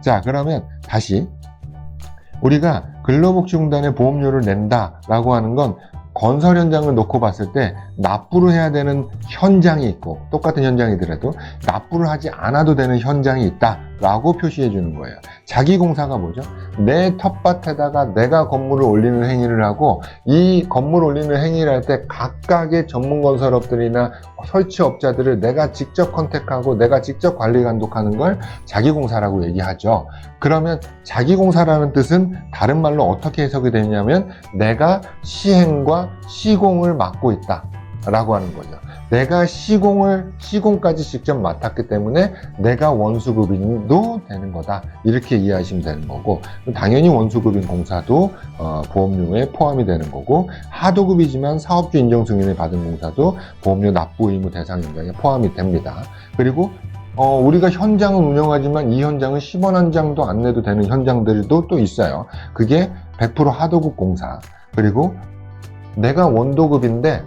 자, 그러면 다시 우리가 근로복지공단에 보험료를 낸다라고 하는 건 건설 현장을 놓고 봤을 때 납부를 해야 되는 현장이 있고, 똑같은 현장이더라도 납부를 하지 않아도 되는 현장이 있다라고 표시해 주는 거예요. 자기공사가 뭐죠? 내 텃밭에다가 내가 건물을 올리는 행위를 하고, 이 건물 올리는 행위를 할 때 각각의 전문 건설업들이나 설치업자들을 내가 직접 컨택하고 내가 직접 관리 감독하는 걸 자기공사라고 얘기하죠. 그러면 자기공사라는 뜻은 다른 말로 어떻게 해석이 되냐면 내가 시행과 시공을 맡고 있다 라고 하는 거죠. 내가 시공까지 직접 맡았기 때문에 내가 원수급인도 되는 거다, 이렇게 이해하시면 되는 거고, 당연히 원수급인 공사도 보험료에 포함이 되는 거고, 하도급이지만 사업주 인정 승인을 받은 공사도 보험료 납부 의무 대상 현장에 포함이 됩니다. 그리고 우리가 현장을 운영하지만 이 현장은 10원 한 장도 안 내도 되는 현장들도 또 있어요. 그게 100% 하도급 공사. 그리고 내가 원도급인데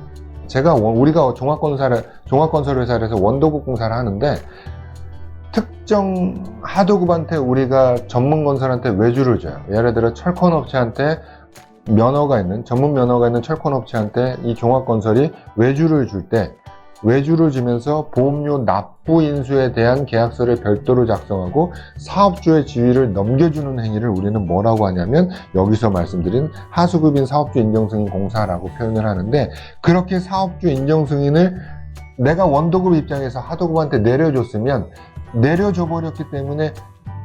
우리가 종합건설회사에서 원도급 공사를 하는데, 특정 하도급한테 우리가 전문건설한테 외주를 줘요. 예를 들어 철콘업체한테 전문 면허가 있는 철콘업체한테 이 종합건설이 외주를 줄 때, 외주를 주면서 보험료 납부 인수에 대한 계약서를 별도로 작성하고 사업주의 지위를 넘겨주는 행위를 우리는 뭐라고 하냐면, 여기서 말씀드린 하수급인 사업주 인정승인 공사라고 표현을 하는데, 그렇게 사업주 인정승인을 내가 원도급 입장에서 하도급한테 내려줬으면, 내려줘 버렸기 때문에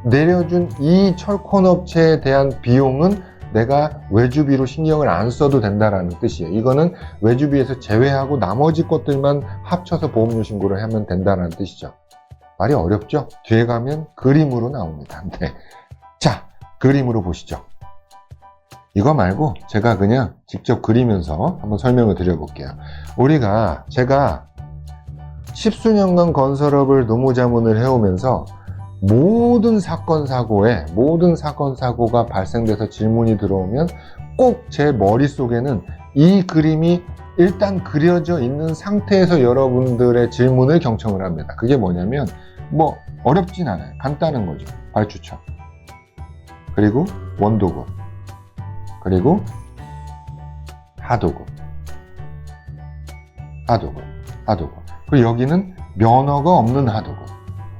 내려준 이 철콘업체에 대한 비용은 내가 외주비로 신경을 안 써도 된다라는 뜻이에요. 이거는 외주비에서 제외하고 나머지 것들만 합쳐서 보험료 신고를 하면 된다라는 뜻이죠. 말이 어렵죠? 뒤에 가면 그림으로 나옵니다. 네. 자, 그림으로 보시죠. 이거 말고 제가 그냥 직접 그리면서 한번 설명을 드려볼게요. 제가 십수년간 건설업을 노무자문을 해오면서 모든 사건 사고가 발생돼서 질문이 들어오면 꼭 제 머릿속에는 이 그림이 일단 그려져 있는 상태에서 여러분들의 질문을 경청을 합니다. 그게 뭐냐면, 어렵진 않아요. 간단한 거죠. 발주처, 그리고 원도급, 그리고 하도급. 그리고 여기는 면허가 없는 하도급,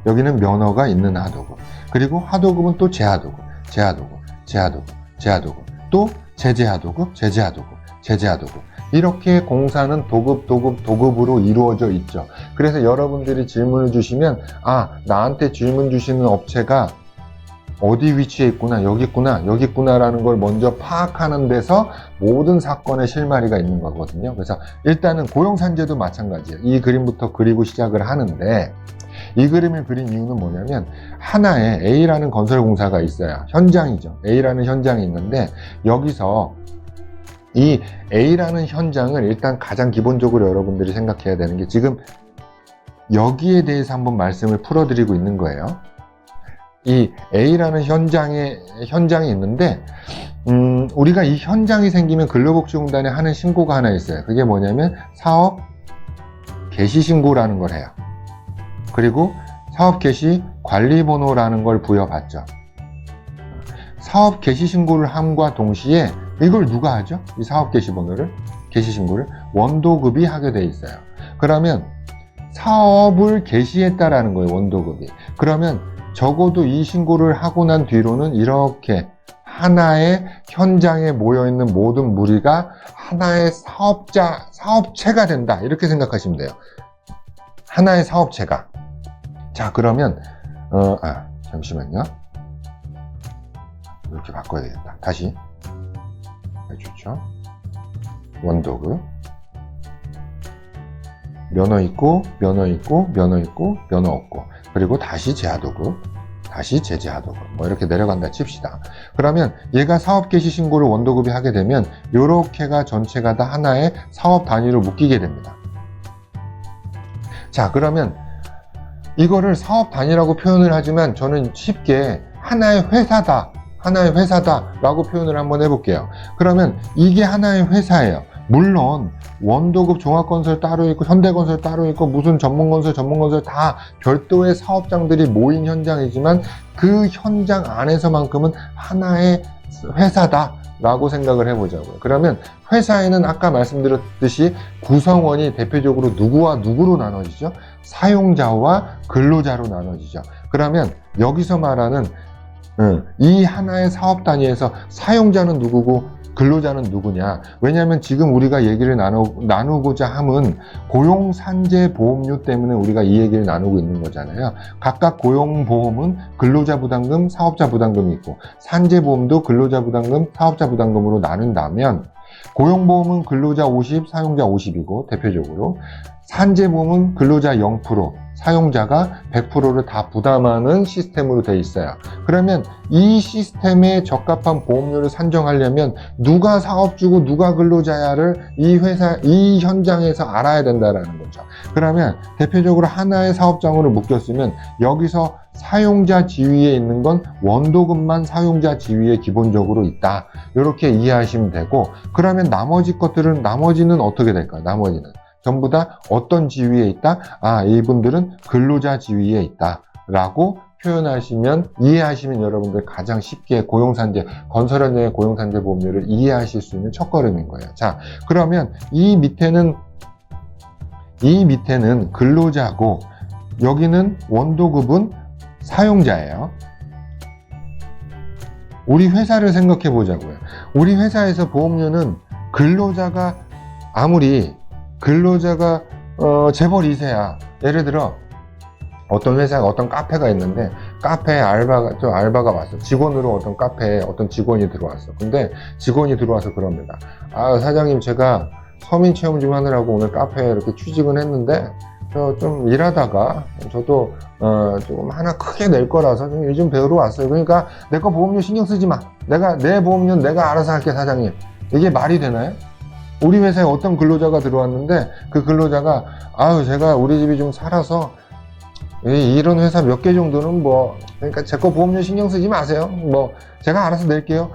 여기는 면허가 있는 하도급, 그리고 하도급은 또 제하도급, 또 제재하도급, 이렇게 공사는 도급으로 이루어져 있죠. 그래서 여러분들이 질문을 주시면, 나한테 질문 주시는 업체가 어디 위치에 있구나, 여기 있구나라는 걸 먼저 파악하는 데서 모든 사건의 실마리가 있는 거거든요. 그래서 일단은 고용산재도 마찬가지예요. 이 그림부터 그리고 시작을 하는데, 이 그림을 그린 이유는 뭐냐면, 하나의 A라는 건설공사가 있어요. 현장이죠. A라는 현장이 있는데, 여기서 이 A라는 현장을 일단 가장 기본적으로 여러분들이 생각해야 되는 게, 지금 여기에 대해서 한번 말씀을 풀어드리고 있는 거예요. 이 A라는 현장이 있는데, 우리가 이 현장이 생기면 근로복지공단에 하는 신고가 하나 있어요. 그게 뭐냐면 사업 개시 신고라는 걸 해요. 그리고 사업 개시 관리번호라는 걸 부여받죠. 사업 개시 신고를 함과 동시에 이걸 누가 하죠? 이 사업 개시 신고를 원도급이 하게 돼 있어요. 그러면 사업을 개시했다라는 거예요, 원도급이. 그러면 적어도 이 신고를 하고 난 뒤로는 이렇게 하나의 현장에 모여있는 모든 무리가 하나의 사업체가 된다, 이렇게 생각하시면 돼요. 하나의 사업체가. 자, 그러면 잠시만요. 이렇게 바꿔야 되겠다. 다시 해주죠. 원도급, 면허 있고, 면허 없고, 그리고 다시 제하도급, 다시 제재하도급, 이렇게 내려간다 칩시다. 그러면 얘가 사업 개시 신고를 원도급이 하게 되면 요렇게가 전체가 다 하나의 사업 단위로 묶이게 됩니다. 자, 그러면 이거를 사업 단위라고 표현을 하지만 저는 쉽게 하나의 회사다 라고 표현을 한번 해볼게요. 그러면 이게 하나의 회사예요. 물론 원도급 종합건설 따로 있고 현대건설 따로 있고 무슨 전문건설 다 별도의 사업장들이 모인 현장이지만 그 현장 안에서만큼은 하나의 회사다 라고 생각을 해보자고요. 그러면 회사에는 아까 말씀드렸듯이 구성원이 대표적으로 누구와 누구로 나눠지죠? 사용자와 근로자로 나눠지죠. 그러면 여기서 말하는 이 하나의 사업 단위에서 사용자는 누구고 근로자는 누구냐? 왜냐하면 지금 우리가 얘기를 나누고자 함은 고용산재보험료 때문에 우리가 이 얘기를 나누고 있는 거잖아요. 각각 고용보험은 근로자 부담금, 사업자 부담금이 있고 산재보험도 근로자 부담금, 사업자 부담금으로 나눈다면 고용보험은 근로자 50, 사용자 50이고 대표적으로 산재보험은 근로자 0%, 사용자가 100%를 다 부담하는 시스템으로 되어 있어요. 그러면 이 시스템에 적합한 보험료를 산정하려면 누가 사업주고 누가 근로자야를 이 현장에서 알아야 된다는 거죠. 그러면 대표적으로 하나의 사업장으로 묶였으면 여기서 사용자 지위에 있는 건 원도급만 사용자 지위에 기본적으로 있다. 이렇게 이해하시면 되고, 그러면 나머지는 어떻게 될까요? 나머지는 전부 다 어떤 지위에 있다? 이분들은 근로자 지위에 있다 라고 이해하시면 여러분들 가장 쉽게 건설 현장의 고용산재 보험료를 이해하실 수 있는 첫걸음인 거예요. 자, 그러면 이 밑에는 근로자고 여기는 원도급은 사용자예요. 우리 회사를 생각해 보자고요. 우리 회사에서 보험료는 근로자가 재벌 2세야. 예를 들어 어떤 회사가 어떤 카페가 있는데 카페에 알바가 왔어. 직원으로 어떤 카페에 어떤 직원이 들어왔어. 근데 직원이 들어와서 그럽니다. 사장님, 제가 서민 체험 좀 하느라고 오늘 카페에 이렇게 취직은 했는데 저 좀 일하다가 저도 조금 하나 크게 낼 거라서 좀 요즘 배우러 왔어요. 그러니까 내 거 보험료 신경 쓰지 마. 내 보험료는 내가 알아서 할게, 사장님. 이게 말이 되나요? 우리 회사에 어떤 근로자가 들어왔는데 그 근로자가 제가 우리 집이 좀 살아서 이런 회사 몇 개 정도는 그러니까 제 거 보험료 신경 쓰지 마세요. 제가 알아서 낼게요.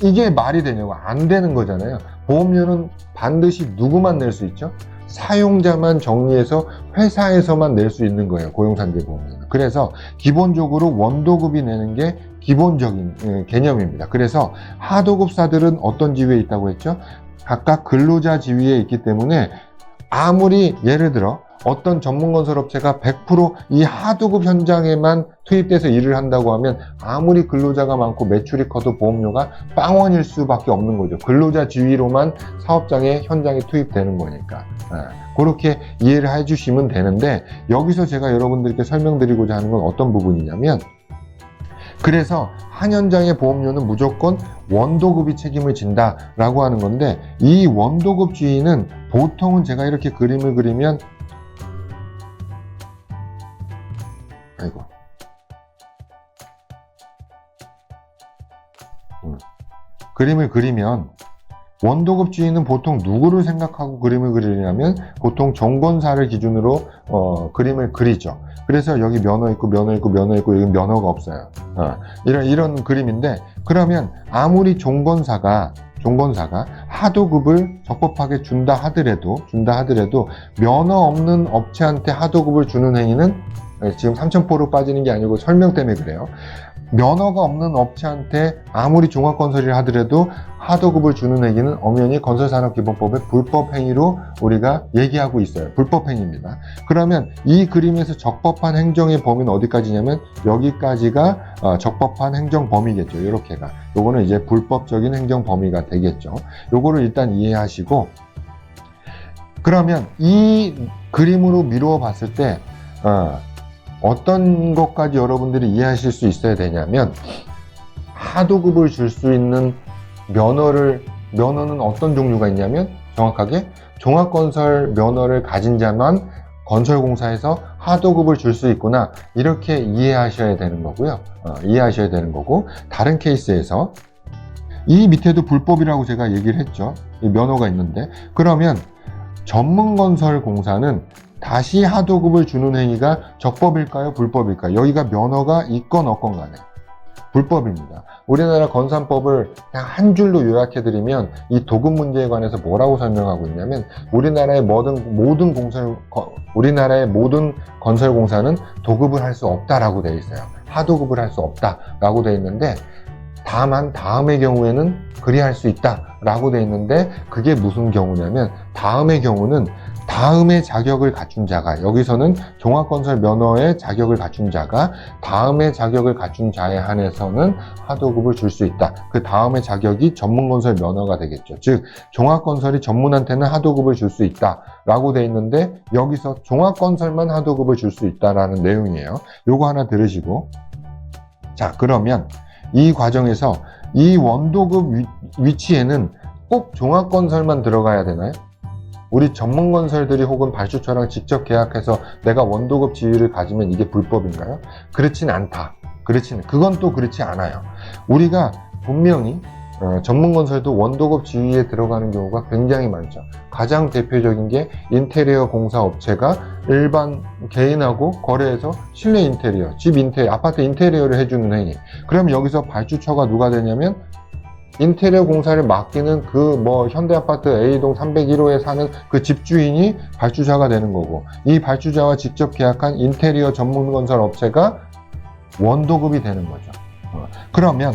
이게 말이 되냐고. 안 되는 거잖아요. 보험료는 반드시 누구만 낼 수 있죠? 사용자만 정리해서 회사에서만 낼 수 있는 거예요. 고용산재보험료는. 그래서 기본적으로 원도급이 내는 게 기본적인 개념입니다. 그래서 하도급사들은 어떤 지위에 있다고 했죠? 각각 근로자 지위에 있기 때문에 예를 들어 어떤 전문건설업체가 100% 이 하도급 현장에만 투입돼서 일을 한다고 하면 아무리 근로자가 많고 매출이 커도 보험료가 빵원일 수밖에 없는 거죠. 근로자 지위로만 현장에 투입되는 거니까. 그렇게 이해를 해주시면 되는데, 여기서 제가 여러분들께 설명드리고자 하는 건 어떤 부분이냐면, 그래서 한 현장의 보험료는 무조건 원도급이 책임을 진다라고 하는 건데, 이 원도급 주의는 보통은 제가 이렇게 그림을 그리면 그림을 그리면 원도급 주의는 보통 누구를 생각하고 그림을 그리냐면 보통 정권사를 기준으로 그림을 그리죠. 그래서 여기 면허 있고 여기 면허가 없어요. 이런 그림인데, 그러면 아무리 종건사가 하도급을 적법하게 준다 하더라도 면허 없는 업체한테 하도급을 주는 행위는, 지금 3,000%로 빠지는 게 아니고 설명 때문에 그래요. 면허가 없는 업체한테 아무리 종합건설을 하더라도 하도급을 주는 행위는 엄연히 건설산업기본법의 불법행위로 우리가 얘기하고 있어요. 불법행위입니다. 그러면 이 그림에서 적법한 행정의 범위는 어디까지냐면 여기까지가 적법한 행정 범위겠죠. 이렇게가. 요거는 이제 불법적인 행정 범위가 되겠죠. 요거를 일단 이해하시고, 그러면 이 그림으로 미루어 봤을 때 어떤 것까지 여러분들이 이해하실 수 있어야 되냐면, 하도급을 줄 수 있는 면허는 어떤 종류가 있냐면, 정확하게 종합건설 면허를 가진 자만 건설공사에서 하도급을 줄 수 있구나, 이렇게 이해하셔야 되는 거고요. 이해하셔야 되는 거고, 다른 케이스에서 이 밑에도 불법이라고 제가 얘기를 했죠. 이 면허가 있는데, 그러면 전문건설공사는 다시 하도급을 주는 행위가 적법일까요? 불법일까요? 여기가 면허가 있건 없건 간에. 불법입니다. 우리나라 건산법을 그냥 한 줄로 요약해드리면 이 도급 문제에 관해서 뭐라고 설명하고 있냐면 우리나라의 모든 건설공사는 도급을 할 수 없다라고 되어 있어요. 하도급을 할 수 없다라고 되어 있는데 다만 다음의 경우에는 그리할 수 있다라고 되어 있는데 그게 무슨 경우냐면 다음의 경우는 다음의 자격을 갖춘 자가 여기서는 종합건설 면허의 자격을 갖춘 자가 다음의 자격을 갖춘 자에 한해서는 하도급을 줄 수 있다. 그 다음의 자격이 전문건설 면허가 되겠죠. 즉 종합건설이 전문한테는 하도급을 줄 수 있다 라고 돼 있는데 여기서 종합건설만 하도급을 줄 수 있다라는 내용이에요. 요거 하나 들으시고 자 그러면 이 과정에서 이 원도급 위치에는 꼭 종합건설만 들어가야 되나요? 우리 전문건설들이 혹은 발주처랑 직접 계약해서 내가 원도급 지위를 가지면 이게 불법인가요? 그렇진 않다. 그건 또 그렇지 않아요. 우리가 분명히 전문건설도 원도급 지위에 들어가는 경우가 굉장히 많죠. 가장 대표적인 게 인테리어 공사 업체가 일반 개인하고 거래해서 실내 인테리어, 집 인테리어, 아파트 인테리어를 해주는 행위. 그럼 여기서 발주처가 누가 되냐면 인테리어 공사를 맡기는 현대아파트 A동 301호에 사는 그 집주인이 발주자가 되는 거고 이 발주자와 직접 계약한 인테리어 전문건설 업체가 원도급이 되는 거죠. 그러면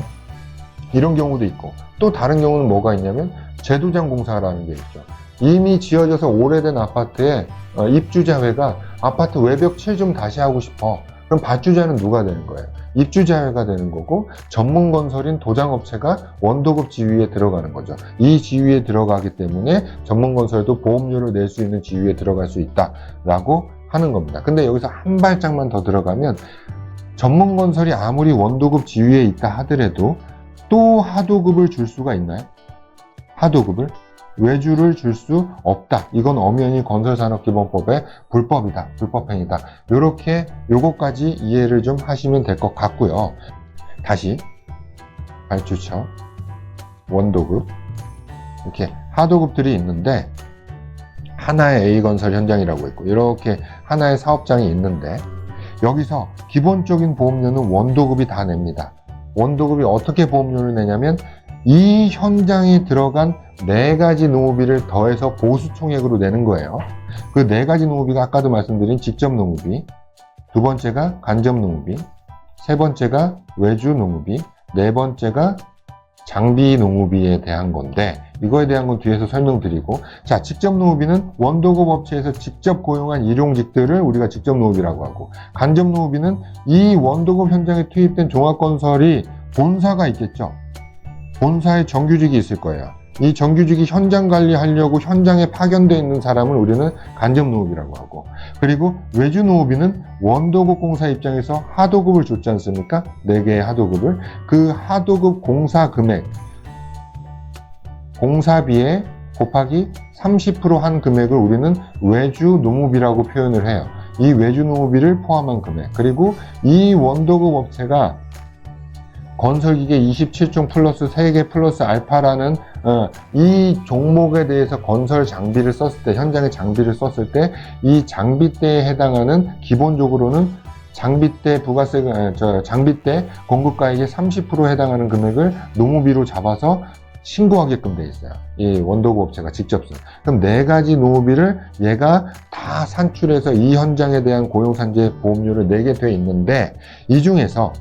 이런 경우도 있고 또 다른 경우는 뭐가 있냐면 재도장 공사라는 게 있죠. 이미 지어져서 오래된 아파트에 입주자회가 아파트 외벽 칠 좀 다시 하고 싶어. 그럼 발주자는 누가 되는 거예요? 입주자회가 되는 거고 전문건설인 도장업체가 원도급 지위에 들어가는 거죠. 이 지위에 들어가기 때문에 전문건설도 보험료를 낼 수 있는 지위에 들어갈 수 있다라고 하는 겁니다. 근데 여기서 한 발짝만 더 들어가면 전문건설이 아무리 원도급 지위에 있다 하더라도 또 하도급을 줄 수가 있나요? 하도급을? 외주를 줄 수 없다. 이건 엄연히 건설산업기본법의 불법이다. 불법행위다. 요것까지 이해를 좀 하시면 될 것 같고요. 다시 발주처, 원도급 이렇게 하도급들이 있는데 하나의 A건설 현장이라고 있고 이렇게 하나의 사업장이 있는데 여기서 기본적인 보험료는 원도급이 다 냅니다. 원도급이 어떻게 보험료를 내냐면 이 현장에 들어간 4가지 노후비를 더해서 보수총액으로 내는 거예요. 그 4가지 노후비가 아까도 말씀드린 직접 노후비, 두 번째가 간접 노후비, 세 번째가 외주 노후비, 네 번째가 장비 노후비에 대한 건데 이거에 대한 건 뒤에서 설명드리고 자 직접 노후비는 원도급 업체에서 직접 고용한 일용직들을 우리가 직접 노후비라고 하고 간접 노후비는 이 원도급 현장에 투입된 종합건설이 본사가 있겠죠. 본사에 정규직이 있을 거예요. 이 정규직이 현장 관리하려고 현장에 파견되어 있는 사람을 우리는 간접 노후비라고 하고 그리고 외주 노후비는 원도급 공사 입장에서 하도급을 줬지 않습니까? 4개의 하도급을 그 하도급 공사 금액 공사비에 곱하기 30% 한 금액을 우리는 외주 노후비라고 표현을 해요. 이 외주 노후비를 포함한 금액 그리고 이 원도급 업체가 건설기계 27종 플러스 3개 플러스 알파라는 이 종목에 대해서 건설 장비를 썼을 때 현장의 장비를 썼을 때 이 장비대에 해당하는 기본적으로는 장비대 부가세 장비대 공급가액의 30% 해당하는 금액을 노후비로 잡아서 신고하게끔 돼 있어요. 이 원도급 업체가 직접 쓴. 그럼 4가지 노후비를 얘가 다 산출해서 이 현장에 대한 고용산재 보험료를 내게 돼 있는데 이 중에서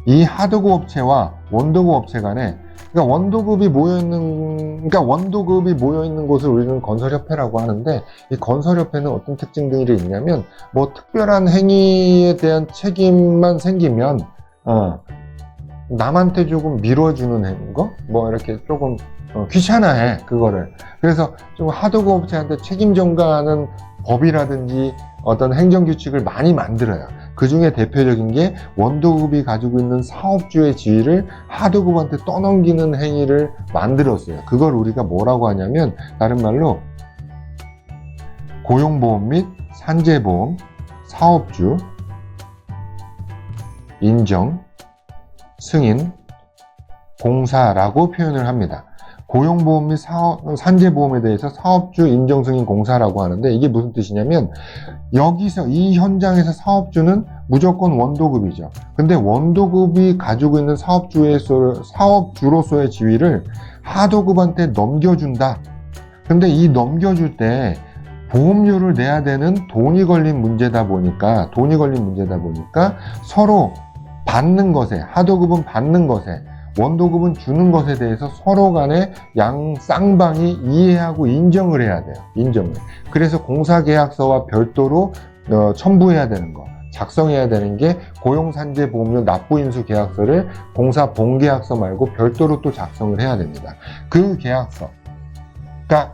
이 하도급 업체와 원도급 업체 간에 원도급이 모여있는 곳을 우리는 건설협회라고 하는데 이 건설협회는 어떤 특징들이 있냐면 특별한 행위에 대한 책임만 생기면 남한테 조금 밀어주는 거? 이렇게 조금 귀찮아해 그거를. 그래서 좀 하도급 업체한테 책임 전가하는 법이라든지 어떤 행정규칙을 많이 만들어요. 그 중에 대표적인 게 원도급이 가지고 있는 사업주의 지위를 하도급한테 떠넘기는 행위를 만들었어요. 그걸 우리가 뭐라고 하냐면 다른 말로 고용보험 및 산재보험, 사업주, 인정, 승인, 공사라고 표현을 합니다. 고용보험 및 산재보험에 대해서 사업주 인정승인 공사라고 하는데, 이게 무슨 뜻이냐면 여기서 이 현장에서 사업주는 무조건 원도급이죠. 근데 원도급이 가지고 있는 사업주로서의 지위를 하도급한테 넘겨준다. 근데 이 넘겨줄 때 보험료를 내야 되는 돈이 걸린 문제다 보니까 서로 받는 것에, 하도급은 받는 것에, 원도급은 주는 것에 대해서 서로 간에 쌍방이 이해하고 인정을 해야 돼요. 그래서 공사계약서와 별도로 첨부해야 되는 거, 작성해야 되는 게 고용산재보험료 납부인수계약서를 공사 본계약서 말고 별도로 또 작성을 해야 됩니다. 그 계약서가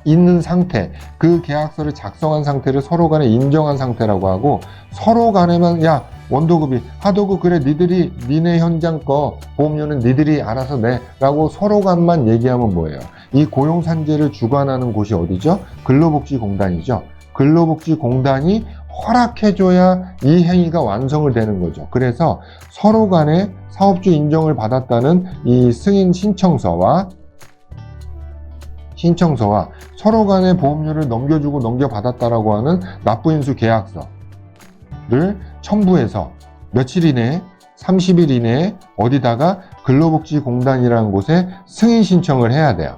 있는 상태, 그 계약서를 작성한 상태를 서로 간에 인정한 상태라고 하고, 서로 간에만 야 원도급이 하도급 그래 니네 현장 거 보험료는 니들이 알아서 내 라고 서로 간만 얘기하면 뭐예요? 이 고용산재를 주관하는 곳이 어디죠? 근로복지공단이죠. 근로복지공단이 허락해줘야 이 행위가 완성을 되는 거죠. 그래서 서로 간에 사업주 인정을 받았다는 이 승인 신청서와 서로 간에 보험료를 넘겨주고 넘겨받았다라고 하는 납부인수 계약서를 첨부해서 며칠 이내에 30일 이내에 어디다가 근로복지공단이라는 곳에 승인 신청을 해야 돼요.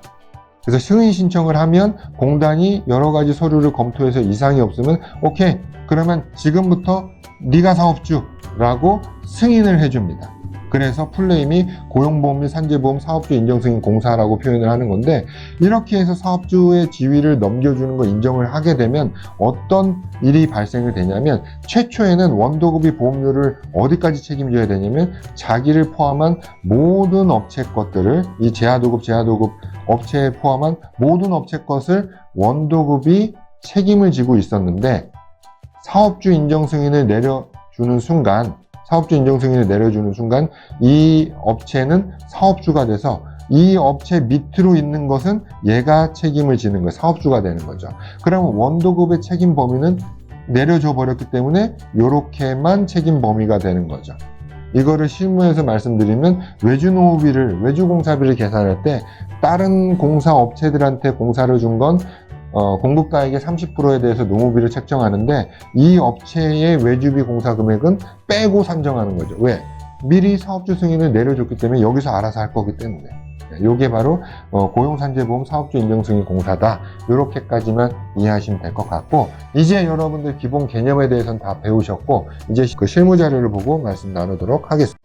그래서 승인 신청을 하면 공단이 여러 가지 서류를 검토해서 이상이 없으면 오케이, 그러면 지금부터 네가 사업주라고 승인을 해줍니다. 그래서 풀네임이 고용보험 및 산재보험 사업주 인정승인 공사라고 표현을 하는 건데, 이렇게 해서 사업주의 지위를 넘겨주는 거 인정을 하게 되면 어떤 일이 발생을 되냐면, 최초에는 원도급이 보험료를 어디까지 책임져야 되냐면 자기를 포함한 모든 업체 것들을, 이 제하도급 업체에 포함한 모든 업체 것을 원도급이 책임을 지고 있었는데, 사업주 인정승인을 내려주는 순간 이 업체는 사업주가 돼서 이 업체 밑으로 있는 것은 얘가 책임을 지는 거예요. 사업주가 되는 거죠. 그러면 원도급의 책임 범위는 내려줘 버렸기 때문에 이렇게만 책임 범위가 되는 거죠. 이거를 실무에서 말씀드리면 외주공사비를 계산할 때 다른 공사 업체들한테 공사를 준 건 공급가액의 30%에 대해서 노무비를 책정하는데, 이 업체의 외주비 공사 금액은 빼고 산정하는 거죠. 왜? 미리 사업주 승인을 내려줬기 때문에 여기서 알아서 할 거기 때문에. 이게 바로 고용산재보험 사업주 인정승인 공사다. 이렇게까지만 이해하시면 될 것 같고, 이제 여러분들 기본 개념에 대해서는 다 배우셨고, 이제 그 실무 자료를 보고 말씀 나누도록 하겠습니다.